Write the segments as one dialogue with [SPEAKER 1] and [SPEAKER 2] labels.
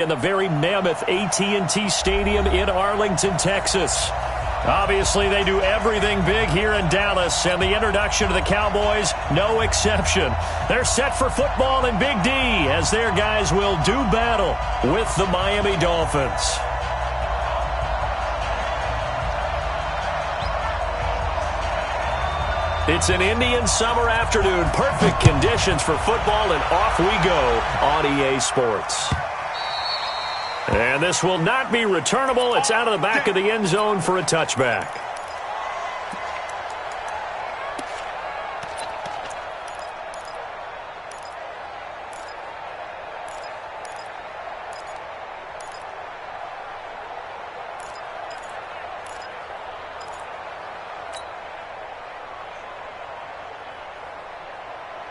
[SPEAKER 1] In the very mammoth AT&T Stadium in Arlington, Texas. Obviously, they do everything big here in Dallas, and the introduction to the Cowboys, no exception. They're set for football in Big D as their guys will do battle with the Miami Dolphins. It's an Indian summer afternoon. Perfect conditions for football, and off we go on EA Sports. And this will not be returnable. It's out of the back of the end zone for a touchback.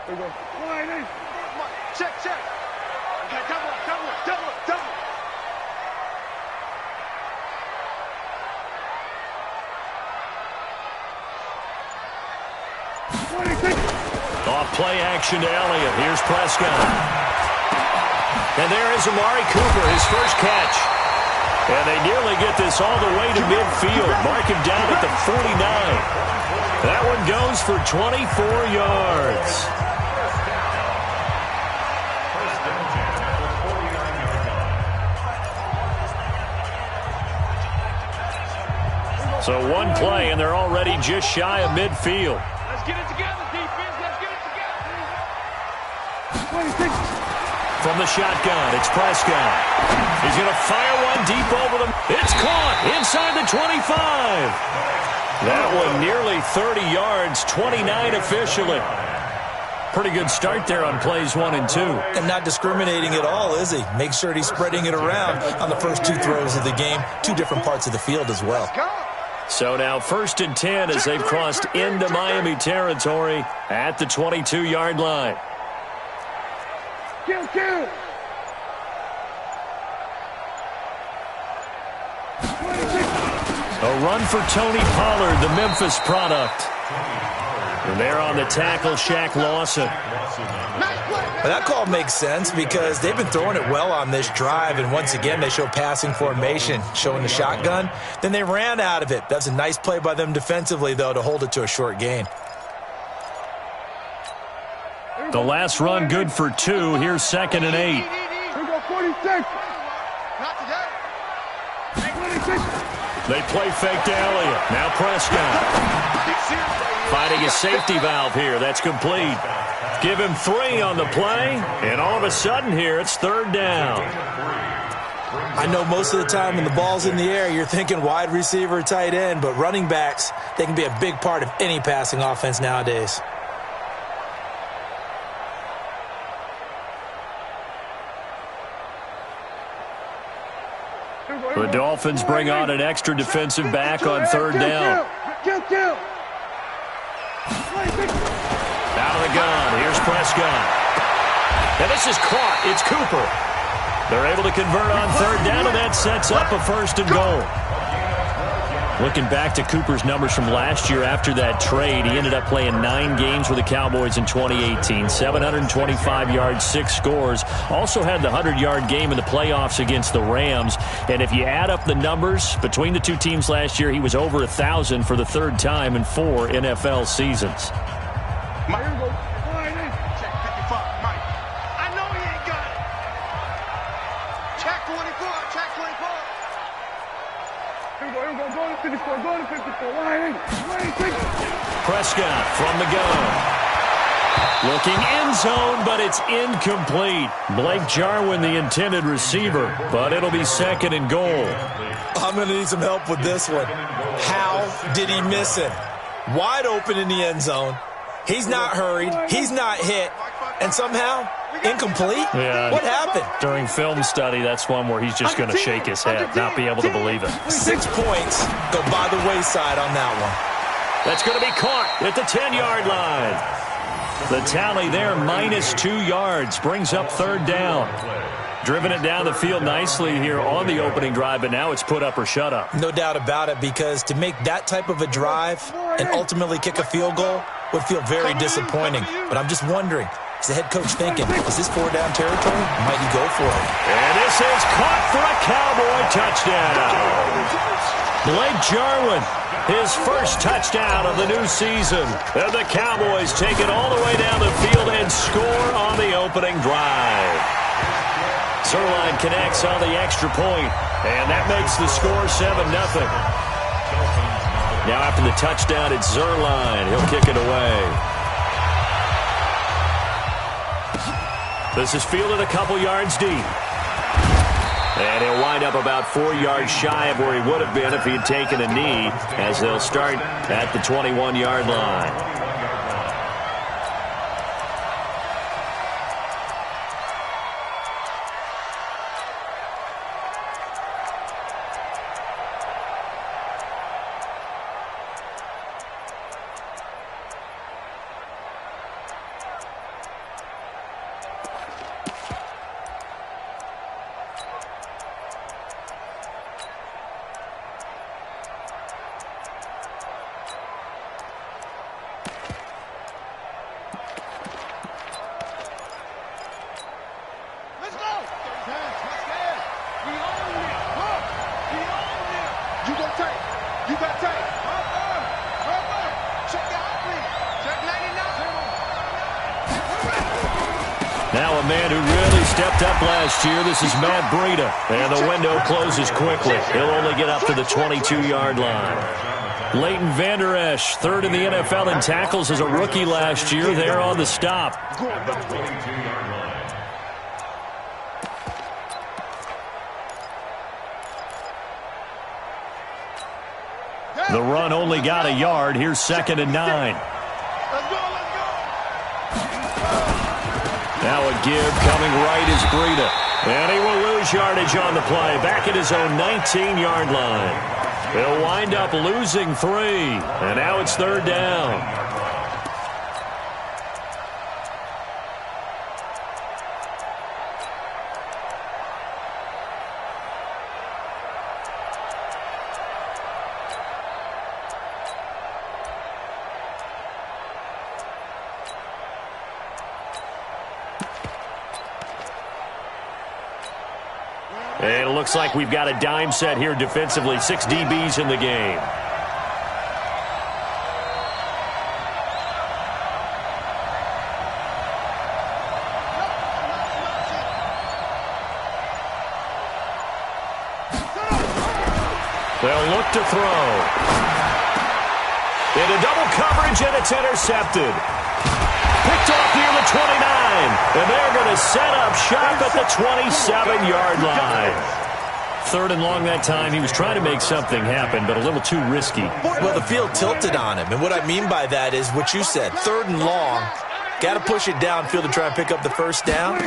[SPEAKER 2] There we go. Check. Okay, double.
[SPEAKER 1] Off play action to Elliott. Here's Prescott. And there is Amari Cooper, his first catch. And they nearly get this all the way to midfield. Mark him down at the 49. That one goes for 24 yards. So one play, and they're already just shy of midfield.
[SPEAKER 2] Let's get it together, defense. Let's get it together.
[SPEAKER 1] From the shotgun, it's Prescott. He's going to fire one deep over them. It's caught inside the 25. That one nearly 30 yards, 29 officially. Pretty good start there on plays 1 and 2.
[SPEAKER 3] And not discriminating at all, is he? Make sure he's spreading it around on the first 2 throws of the game. 2 different parts of the field as well.
[SPEAKER 1] So now 1st and 10 as they've crossed into Miami territory at the 22-yard line.
[SPEAKER 2] Kill.
[SPEAKER 1] A run for Tony Pollard, the Memphis product. And there on the tackle, Shaq Lawson.
[SPEAKER 3] Well, that call makes sense because they've been throwing it well on this drive, and once again they show passing formation, showing the shotgun. Then they ran out of it. That's a nice play by them defensively, though, to hold it to a short gain.
[SPEAKER 1] The last run good for 2. Here's 2nd and 8.
[SPEAKER 2] Here we go, 46. Not today. 26.
[SPEAKER 1] They play fake to Elliott. Now Prescott. Finding a safety valve here. That's complete. Give him 3 on the play, and all of a sudden here it's 3rd down.
[SPEAKER 3] I know most of the time when the ball's in the air, you're thinking wide receiver, tight end, but running backs, they can be a big part of any passing offense nowadays.
[SPEAKER 1] The Dolphins bring on an extra defensive back on 3rd down.
[SPEAKER 2] Kill.
[SPEAKER 1] Out of the gun. Here's Prescott. And this is caught. It's Cooper. They're able to convert on 3rd down, and that sets up a 1st and goal. Looking back to Cooper's numbers from last year after that trade, he ended up playing 9 games with the Cowboys in 2018. 725 yards, 6 scores. Also had the 100-yard game in the playoffs against the Rams. And if you add up the numbers between the 2 teams last year, he was over 1,000 for the 3rd time in 4 NFL seasons.
[SPEAKER 2] Here we go. Check 55, Mike. I know he ain't got it. Check 24. Here we go. Go to 54. Line 26.
[SPEAKER 1] Prescott from the gun. Looking end zone, but it's incomplete. Blake Jarwin, the intended receiver, but it'll be 2nd and goal.
[SPEAKER 3] I'm going to need some help with this one. How did he miss it? Wide open in the end zone. He's not hurried. He's not hit. And somehow, incomplete?
[SPEAKER 1] Yeah.
[SPEAKER 3] What happened?
[SPEAKER 1] During film study, that's one where he's just going to shake his head, not be able to believe it.
[SPEAKER 3] 6 points go by the wayside on that one.
[SPEAKER 1] That's going to be caught at the 10-yard line. The tally there, minus 2 yards, brings up 3rd down. Driven it down the field nicely here on the opening drive, but now it's put up or shut up.
[SPEAKER 3] No doubt about it, because to make that type of a drive and ultimately kick a field goal would feel very disappointing. But I'm just wondering, Is the head coach thinking, is this 4-down territory? Might he go for it?
[SPEAKER 1] And this is caught for a Cowboy touchdown. Blake Jarwin, his first touchdown of the new season. And the Cowboys take it all the way down the field and score on the opening drive. Zerline connects on the extra point, and that makes the score 7-0. Now after the touchdown, it's Zerline. He'll kick it away. This is fielded a couple yards deep. And he'll wind up about 4 yards shy of where he would have been if he had taken a knee, as they'll start at the 21-yard line. Now a man who really stepped up last year. This is Matt Breida. And the window closes quickly. He'll only get up to the 22-yard line. Leighton Vander Esch, third in the NFL in tackles as a rookie last year. There on the stop. The run only got a yard. Here's 2nd and 9. Now a give coming right is Breida. And he will lose yardage on the play. Back at his own 19-yard line. He'll wind up losing 3. And now it's 3rd down. And it looks like we've got a dime set here defensively. 6 DBs in the game. They'll look to throw. Into double coverage, and it's intercepted. Picked off near the 29, and they're going to set up shop at the 27-yard line. 3rd and long that time. He was trying to make something happen, but a little too risky.
[SPEAKER 3] Well, the field tilted on him, and what I mean by that is what you said. 3rd and long, got to push it downfield to try and pick up the first down.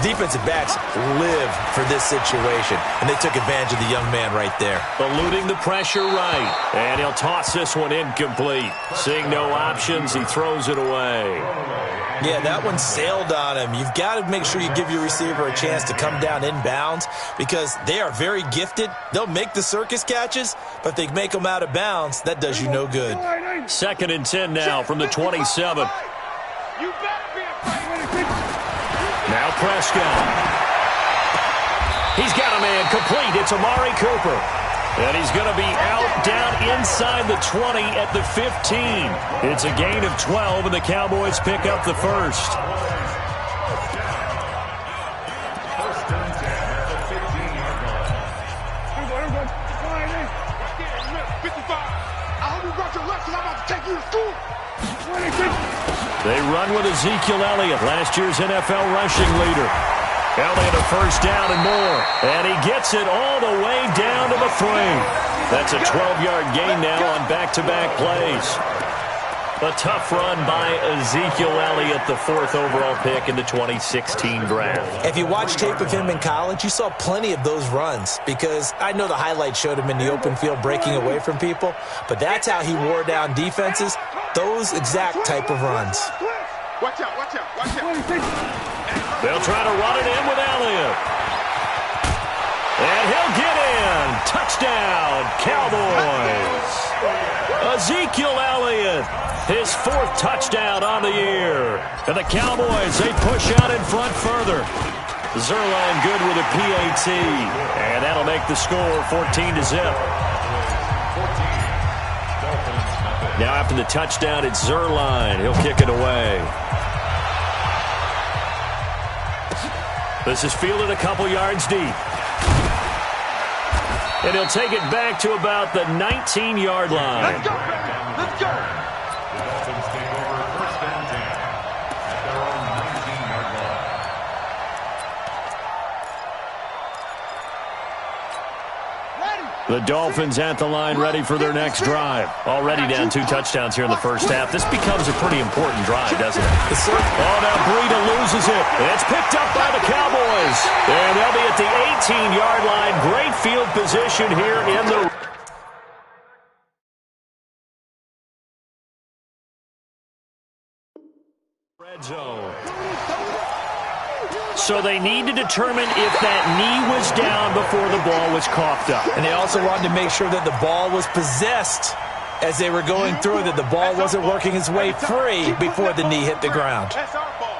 [SPEAKER 3] Defensive backs live for this situation, and they took advantage of the young man right there.
[SPEAKER 1] Eluding the pressure right, and he'll toss this one incomplete. Seeing no options, he throws it away.
[SPEAKER 3] Yeah, that one sailed on him. You've got to make sure you give your receiver a chance to come down inbounds because they are very gifted. They'll make the circus catches, but if they make them out of bounds, that does you no good.
[SPEAKER 1] 2nd and 10 now from the 27. Now Prescott. He's got a man complete. It's Amari Cooper. And he's going to be out down inside the 20 at the 15. It's a gain of 12, and the Cowboys pick up the first. They run with Ezekiel Elliott, last year's NFL rushing leader. Elliott a first down and more. And he gets it all the way down to the 3. That's a 12-yard gain now on back-to-back plays. A tough run by Ezekiel Elliott, the 4th overall pick in the 2016 draft.
[SPEAKER 3] If you watch tape of him in college, you saw plenty of those runs because I know the highlights showed him in the open field breaking away from people, but that's how he wore down defenses, those exact type of runs.
[SPEAKER 2] Watch out, watch out, watch out.
[SPEAKER 1] They'll try to run it in with Elliott. And he'll get in. Touchdown, Cowboys. Ezekiel Elliott, his 4th touchdown on the year. And the Cowboys, they push out in front further. Zuerlein good with a PAT. And that'll make the score 14-0. Now after the touchdown, it's Zuerlein. He'll kick it away. This is fielded a couple yards deep. And he'll take it back to about the 19-yard line.
[SPEAKER 2] Let's go, baby. Let's go.
[SPEAKER 4] The Dolphins take over 1st and 10 at their own 19-yard line.
[SPEAKER 1] The Dolphins at the line, ready for their next drive. Already down 2 touchdowns here in the first half. This becomes a pretty important drive, doesn't it?
[SPEAKER 3] Yes, sir.
[SPEAKER 1] Oh, now Breida loses it. It's picked up by the Cowboys. And they'll be at the 18-yard line. Great field position here in the red zone. So they need to determine if that knee was down before the ball was coughed up.
[SPEAKER 3] And they also wanted to make sure that the ball was possessed as they were going through, that the ball wasn't working its way free before the knee hit the ground.
[SPEAKER 2] That's our ball.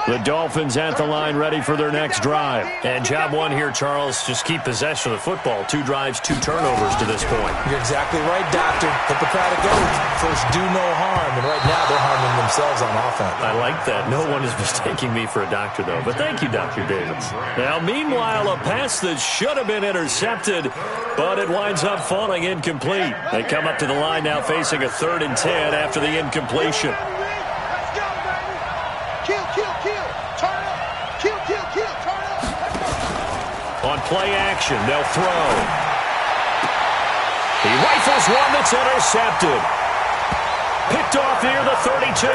[SPEAKER 1] The Dolphins at the line, ready for their next drive. And job one here, Charles, just keep possession of the football. 2 drives, 2 turnovers to this point.
[SPEAKER 3] You're exactly right, Doctor. Hippocratic oath. First, do no harm. And right now, they're harming themselves on offense.
[SPEAKER 1] I like that. No one is mistaking me for a doctor, though. But thank you, Dr. Davis. Now, meanwhile, a pass that should have been intercepted, but it winds up falling incomplete. They come up to the line now facing a 3rd and 10 after the incompletion.
[SPEAKER 2] Let's go, baby. Kill, kill, kill. Turn up. Kill, kill, kill. Turn up. Let's go.
[SPEAKER 1] On play action, they'll throw. He rifles one that's intercepted. Picked off near the 32.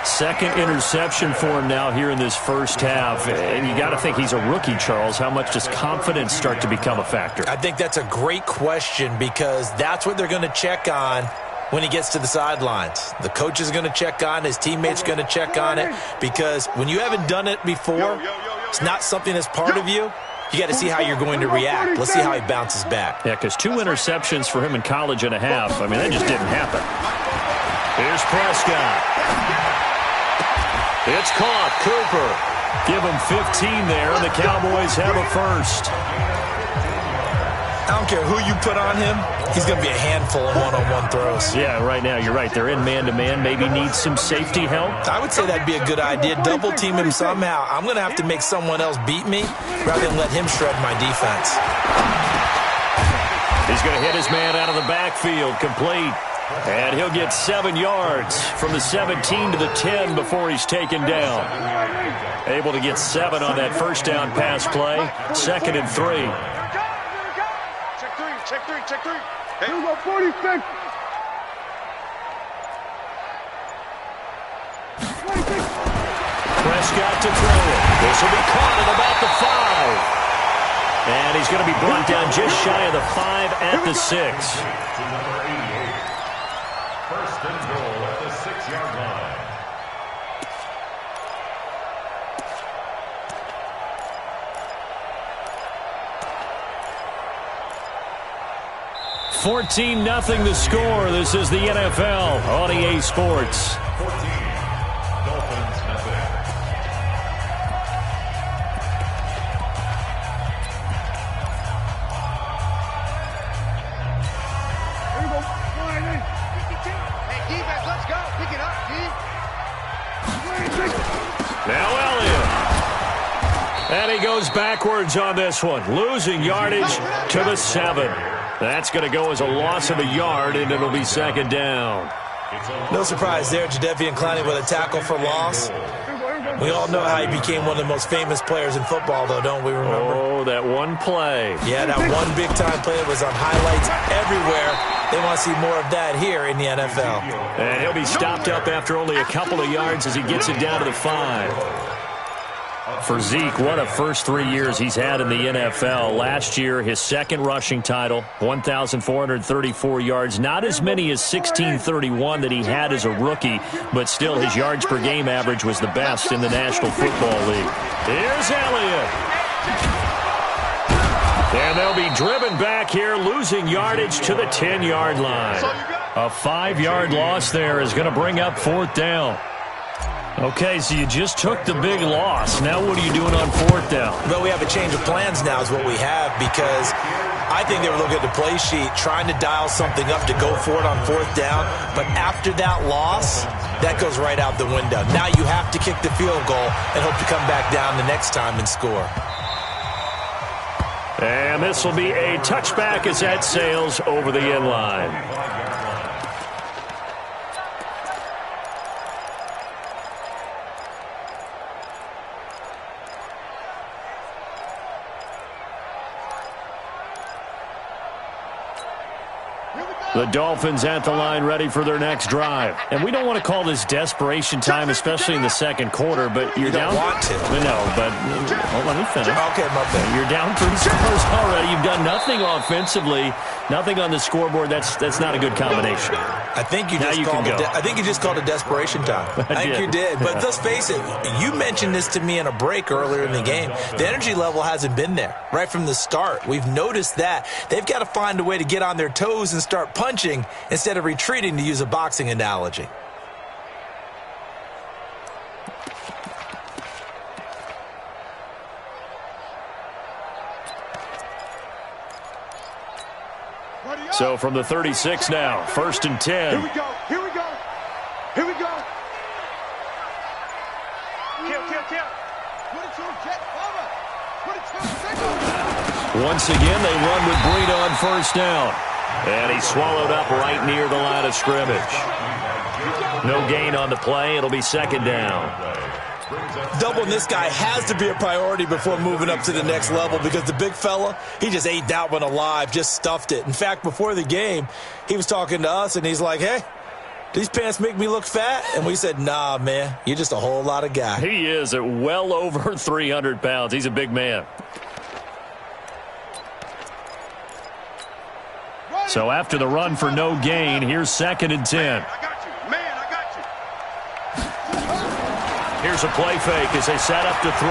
[SPEAKER 1] 2nd interception for him now here in this first half. And you got to think he's a rookie, Charles. How much does confidence start to become a factor?
[SPEAKER 3] I think that's a great question because that's what they're going to check on when he gets to the sidelines. The coach is going to check on it. His teammates going to check on it because when you haven't done it before, it's not something that's part of you. You got to see how you're going to react. Let's see how he bounces back.
[SPEAKER 1] Yeah, because 2 interceptions for him in college and a half. I mean, that just didn't happen. Here's Prescott. It's caught. Cooper. Give him 15 there, and the Cowboys have a first.
[SPEAKER 3] I don't care who you put on him. He's going to be a handful of one-on-one throws.
[SPEAKER 1] Yeah, right now, you're right. They're in man-to-man. Maybe need some safety help.
[SPEAKER 3] I would say that'd be a good idea. Double team him somehow. I'm going to have to make someone else beat me rather than let him shred my defense.
[SPEAKER 1] He's going to hit his man out of the backfield. Complete. And he'll get 7 yards from the 17 to the 10 before he's taken down. Able to get 7 on that first down pass play. 2nd and 3.
[SPEAKER 2] Check three, check 3. Hey. Here we go, 46.
[SPEAKER 1] Prescott to throw it. This will be caught at about the 5. And he's going to be brought down just shy of the 5 at the 6.
[SPEAKER 4] To number 88. 1st and goal at the 6-yard line.
[SPEAKER 1] 14-0 the score. This is the NFL on EA Sports.
[SPEAKER 4] 14. Dolphins nothing.
[SPEAKER 2] Here we go. Hey, defense, let's go. Pick it up, D.
[SPEAKER 1] Now Elliott. And he goes backwards on this one. Losing yardage to the 7. That's going to go as a loss of a yard, and it'll be 2nd down.
[SPEAKER 3] No surprise there, Jadeveon Clowney with a tackle for loss. We all know how he became one of the most famous players in football, though, don't we remember?
[SPEAKER 1] Oh, that one play.
[SPEAKER 3] Yeah, that one big-time play that was on highlights everywhere. They want to see more of that here in the NFL.
[SPEAKER 1] And he'll be stopped up after only a couple of yards as he gets it down to the 5. For Zeke, what a first 3 years he's had in the NFL. Last year, his second rushing title, 1,434 yards. Not as many as 1,631 that he had as a rookie, but still his yards per game average was the best in the National Football League. Here's Elliott. And they'll be driven back here, losing yardage to the 10-yard line. A 5-yard loss there is going to bring up 4th down. Okay, so you just took the big loss. Now what are you doing on 4th down?
[SPEAKER 3] Well, we have a change of plans now is what we have, because I think they were looking at the play sheet, trying to dial something up to go for it on 4th down. But after that loss, that goes right out the window. Now you have to kick the field goal and hope to come back down the next time and score.
[SPEAKER 1] And this will be a touchback as that sails over the end line. The Dolphins at the line, ready for their next drive. And we don't want to call this desperation time, especially in the second quarter, but you're down.
[SPEAKER 3] You don't want to.
[SPEAKER 1] No, but let me finish.
[SPEAKER 3] Okay, my bad.
[SPEAKER 1] You're down 3 scores already. You've done nothing offensively, nothing on the scoreboard. That's not a good combination.
[SPEAKER 3] I think you just called it desperation time. I think you did. But let's face it, you mentioned this to me in a break earlier in the game. The energy level hasn't been there right from the start. We've noticed that. They've got to find a way to get on their toes and start punching instead of retreating, to use a boxing analogy.
[SPEAKER 1] So from the 36 now, 1st and 10.
[SPEAKER 2] Here we go. Here we go. Here we go. Kill. Put it to him, Jet. Over. Put it to him.
[SPEAKER 1] Once again, they run with Breida on 1st down. And he's swallowed up right near the line of scrimmage. No gain on the play. It'll be 2nd down.
[SPEAKER 3] Doubling this guy has to be a priority before moving up to the next level, because the big fella, he just ate that one alive, just stuffed it. In fact, before the game, he was talking to us, and he's like, hey, these pants make me look fat? And we said, nah, man, you're just a whole lot of guy.
[SPEAKER 1] He is at well over 300 pounds. He's a big man. So after the run for no gain, here's 2nd and 10. Here's a play fake as they set up to throw.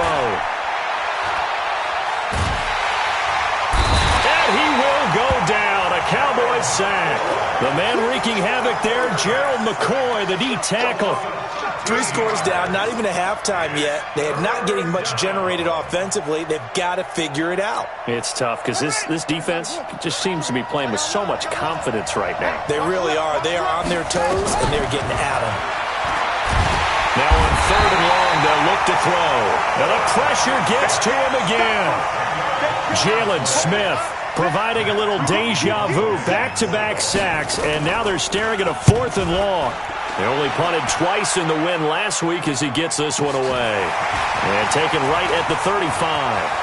[SPEAKER 1] And he will go down. A Cowboys sack. The man wreaking havoc there, Gerald McCoy, the D tackle.
[SPEAKER 3] 3 scores down, not even a halftime yet. They are not getting much generated offensively. They've got to figure it out.
[SPEAKER 1] It's tough because this defense just seems to be playing with so much confidence right now.
[SPEAKER 3] They really are. They are on their toes, and they're getting at them.
[SPEAKER 1] Now on 3rd and long, they'll look to throw. And the pressure gets to him again. Jalen Smith providing a little deja vu, back-to-back sacks, and now they're staring at a 4th and long. They only punted twice in the win last week as he gets this one away. And taken right at the 35.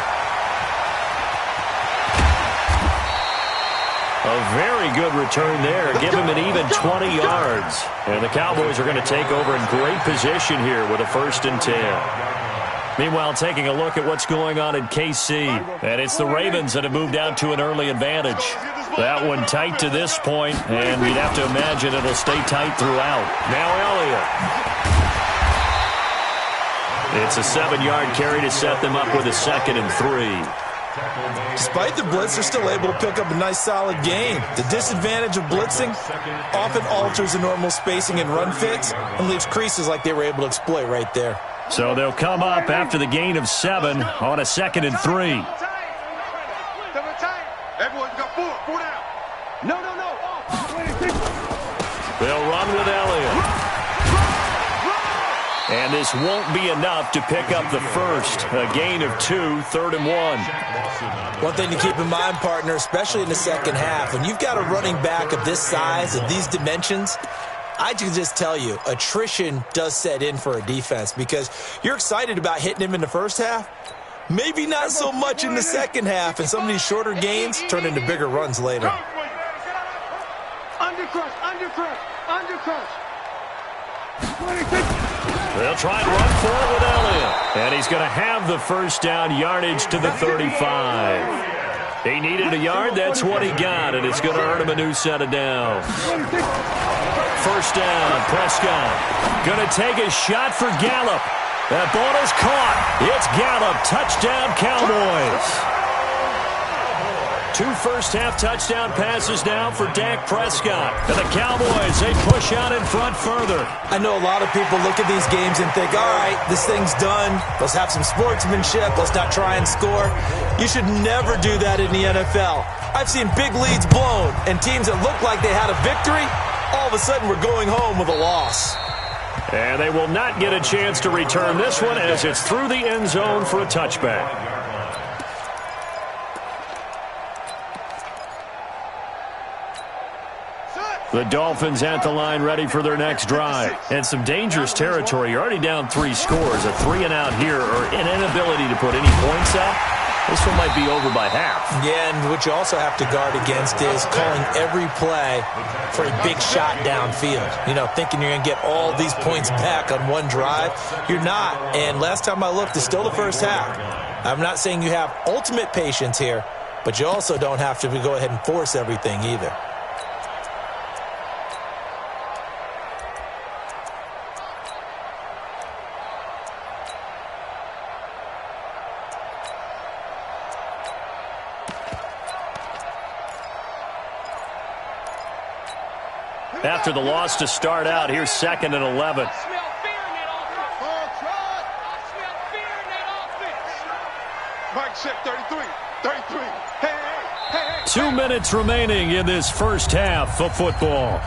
[SPEAKER 1] A very good return there. Give him an even 20 yards. And the Cowboys are going to take over in great position here with a 1st and 10. Meanwhile, taking a look at what's going on in KC. And it's the Ravens that have moved out to an early advantage. That one tight to this point, and you'd have to imagine it'll stay tight throughout. Now Elliott. It's a 7-yard carry to set them up with a 2nd and 3.
[SPEAKER 3] Despite the blitz, they're still able to pick up a nice, solid gain. The disadvantage of blitzing often alters the normal spacing and run fits and leaves creases like they were able to exploit right there.
[SPEAKER 1] So they'll come up after the gain of 7 on a 2nd and 3.
[SPEAKER 2] Everyone's got 4 down. No.
[SPEAKER 1] They'll run with Elliott. And this won't be enough to pick up the first. A gain of 2, 3rd and 1.
[SPEAKER 3] One thing to keep in mind, partner, especially in the second half, when you've got a running back of this size, of these dimensions, I can just tell you, attrition does set in for a defense, because you're excited about hitting him in the first half. Maybe not so much in the second half, and some of these shorter gains turn into bigger runs later.
[SPEAKER 2] Undercrush.
[SPEAKER 1] They'll try and run for it with Elliott. And he's going to have the first down, yardage to the 35. He needed a yard. That's what he got, and it's going to earn him a new set of downs. First down, Prescott. Going to take a shot for Gallup. That ball is caught. It's Gallup. Touchdown, Cowboys. 2 first-half touchdown passes now for Dak Prescott. And the Cowboys, they push out in front further.
[SPEAKER 3] I know a lot of people look at these games and think, all right, this thing's done. Let's have some sportsmanship. Let's not try and score. You should never do that in the NFL. I've seen big leads blown, and teams that look like they had a victory, all of a sudden we're going home with a loss.
[SPEAKER 1] And they will not get a chance to return this one as it's through the end zone for a touchback. The Dolphins at the line ready for their next drive. And some dangerous territory. You're already down 3 scores. A 3-and-out here or an inability to put any points up. This one might be over by half. Yeah, and what you also have to guard against is calling every play for a big shot downfield. You know, thinking you're going to get all these points back on one drive. You're not. And last time I looked, it's still the first half. I'm not saying you have ultimate patience here, but you also don't have to go ahead and force everything either. After the loss to start out, here's 2nd and 11.
[SPEAKER 2] Mike check 33. 33. Hey.
[SPEAKER 1] 2 minutes remaining in this first half of football.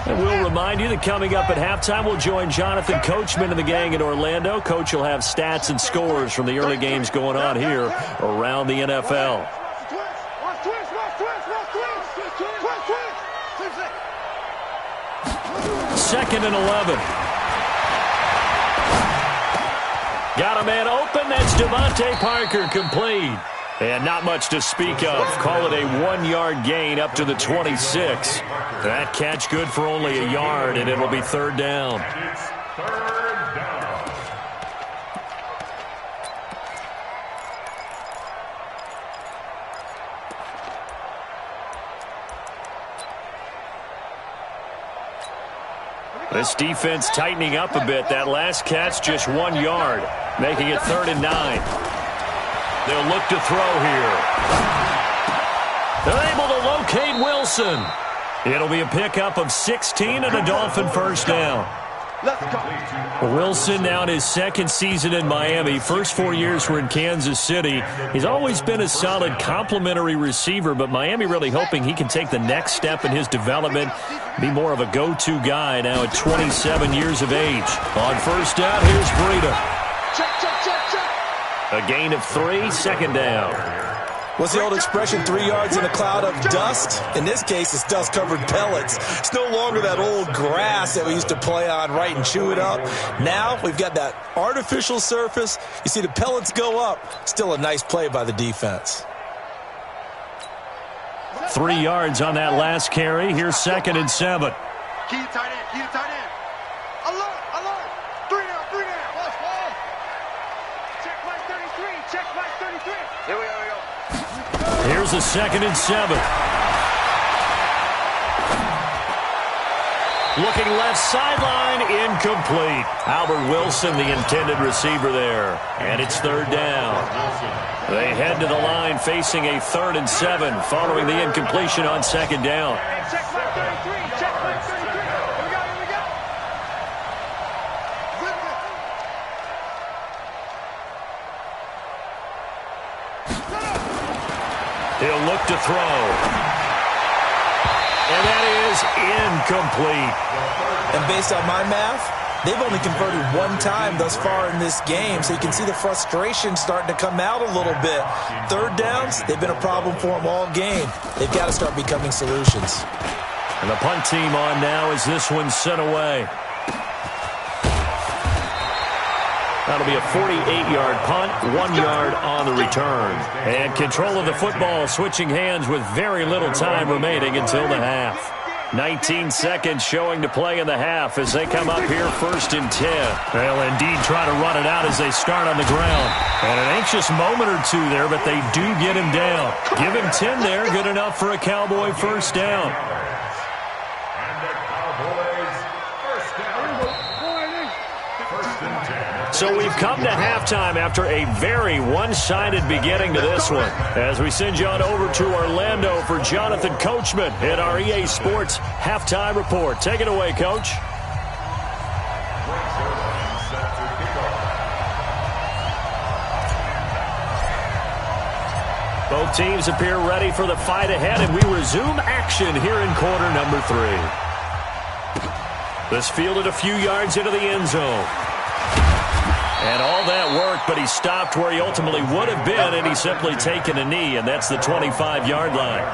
[SPEAKER 1] And we'll remind you that coming up at halftime, we'll join Jonathan Coachman and the gang in Orlando. Coach will have stats and scores from the early games going on here around the NFL. Second and 11. Got a man open. That's Devontae Parker, complete. And not much to speak of. Call it a 1-yard gain up to the 26. That catch good for only a yard, and it'll be 3rd down.
[SPEAKER 4] It's 3rd down.
[SPEAKER 1] This defense tightening up a bit. That last catch just 1 yard, making it 3rd and 9. They'll look to throw here. They're able to locate Wilson. It'll be a pickup of 16 and a Dolphin first down. Wilson now in his 2nd season in Miami. First 4 years were in Kansas City. He's always been a solid complementary receiver, but Miami really hoping he can take the next step in his development, be more of a go-to guy now at 27 years of age. On first down, here's Breida. A gain of 3, 2nd down.
[SPEAKER 3] What's the old expression, 3 yards in a cloud of dust? In this case, it's dust-covered pellets. It's no longer that old grass that we used to play on, right, and chew it up. Now we've got that artificial surface. You see the pellets go up. Still a nice play by the defense.
[SPEAKER 1] 3 yards on that last carry. Here's 2nd and 7.
[SPEAKER 2] Key to tight end. Key to tight end. Alert. 3 down. Watch ball. Check Mike 33. Check Mike 33. Here we go.
[SPEAKER 1] Here's a 2nd and 7. Looking left sideline, incomplete. Albert Wilson, the intended receiver there. And it's 3rd down. They head to the line facing a 3rd and 7 following the incompletion on 2nd down.
[SPEAKER 2] Check Mike 33. Check Mike 33. Here we go.
[SPEAKER 1] He'll look to throw. And that is incomplete.
[SPEAKER 3] And based on my math, they've only converted 1 time thus far in this game, so you can see the frustration starting to come out a little bit. 3rd downs, they've been a problem for them all game. They've got to start becoming solutions.
[SPEAKER 1] And the punt team on now as this one's sent away. That'll be a 48-yard punt, 1 yard on the return. And control of the football switching hands with very little time remaining until the half. 19 seconds showing to play in the half as they come up here 1st and 10. They'll indeed try to run it out as they start on the ground. And an anxious moment or two there, but they do get him down. Give him 10 there, good enough for a Cowboy first down. So we've come to halftime after a very one-sided beginning to this one. As we send you on over to Orlando for Jonathan Coachman in our EA Sports Halftime Report. Take it away, Coach. Both teams appear ready for the fight ahead, and we resume action here in quarter number 3. This fielded a few yards into the end zone. And all that worked, but he stopped where he ultimately would have been, and he's simply taken a knee, and that's the 25-yard line.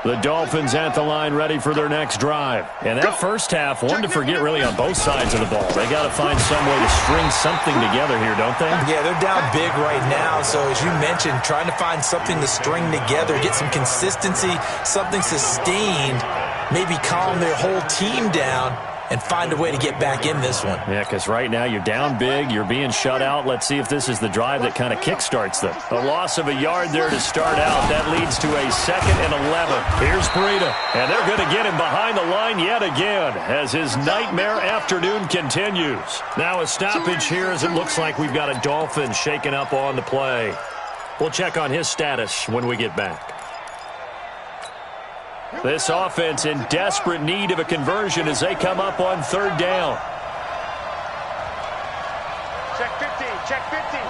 [SPEAKER 1] The Dolphins at the line ready for their next drive. And that first half, one to forget really on both sides of the ball. They got to find some way to string something together here, don't they?
[SPEAKER 3] Yeah, they're down big right now. So as you mentioned, trying to find something to string together, get some consistency, something sustained, maybe calm their whole team down and find a way to get back in this one.
[SPEAKER 1] Yeah, because right now you're down big, you're being shut out. Let's see if this is the drive that kind of kickstarts them. A loss of a yard there to start out. That leads to a 2nd and 11. Here's Breida, and they're going to get him behind the line yet again as his nightmare afternoon continues. Now a stoppage here as it looks like we've got a Dolphin shaking up on the play. We'll check on his status when we get back. This offense in desperate need of a conversion as they come up on 3rd down.
[SPEAKER 2] Check 15, check 15.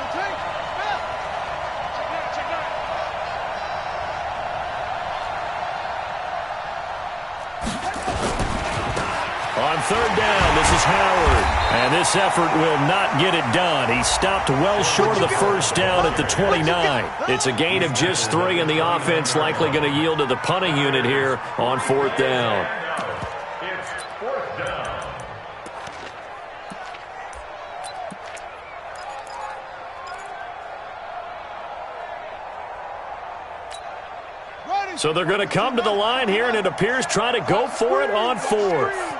[SPEAKER 1] On 3rd down, this is Howard. And this effort will not get it done. He stopped well short of the first down at the 29. It's a gain of just 3, and the offense likely going to yield to the punting unit here on 4th down.
[SPEAKER 4] It's 4th down.
[SPEAKER 1] So they're going to come to the line here, and it appears try to go for it on 4th.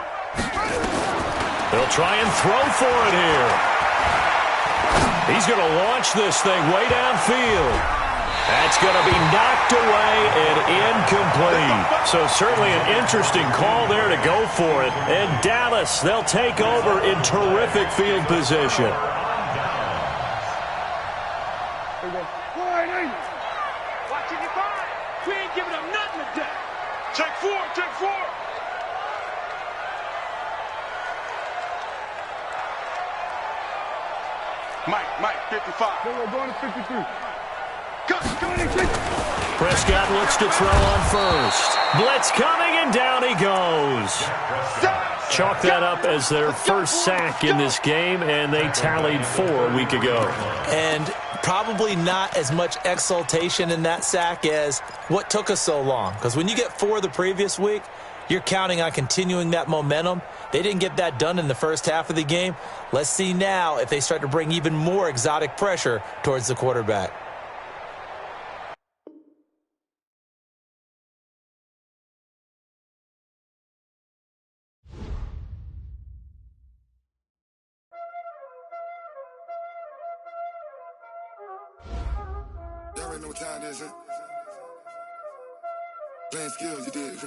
[SPEAKER 1] They'll try and throw for it here. He's going to launch this thing way downfield. That's going to be knocked away and incomplete. So certainly an interesting call there to go for it. And Dallas, they'll take over in terrific field position.
[SPEAKER 2] Watching your fire. We ain't giving up nothing today. Check 4, check 4. Mike, 55. We're going to 53.
[SPEAKER 1] Prescott looks to throw on first. Blitz coming, and down he goes. Chalk that up as their first sack in this game, and they tallied 4 a week ago.
[SPEAKER 3] And probably not as much exultation in that sack as what took us so long. Because when you get 4 the previous week, you're counting on continuing that momentum. They didn't get that done in the first half of the game. Let's see now if they start to bring even more exotic pressure towards the quarterback.
[SPEAKER 5] Y'all already know what time it is, huh? Playing skills, you did.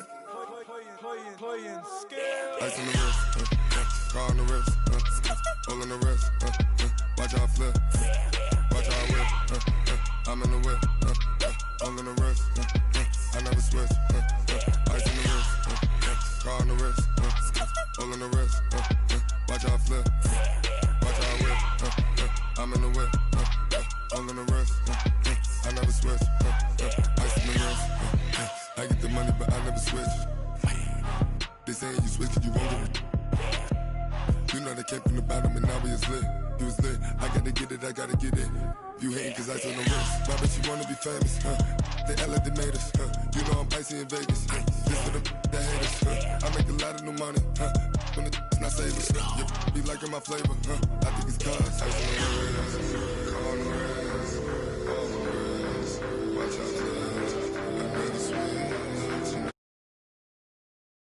[SPEAKER 5] Playing skills. Ice on the wrist, car on the wrist, hole in the wrist, watch how I flip, watch how I whip, I'm in the whip, hole in the wrist, I never switch, ice on the wrist, car on the wrist, hole in the wrist, watch how I flip, watch how I whip, I'm in the whip, hole in the wrist, I never switch, ice on the wrist, I get the money but I never switch. They say you switch it, you won't get it. We You know they came from the bottom and now we is lit. You was lit, I gotta get it, I gotta get it. You hating cause ice on the wrist. My bitch, you wanna be famous, They act like they made us, You know I'm icy in Vegas, This for the that hate us, I make a lot of new money, When the not savers, Be liking my flavor, I think it's cause ice on the wrist, on the wrist, on the wrist. Watch out for that.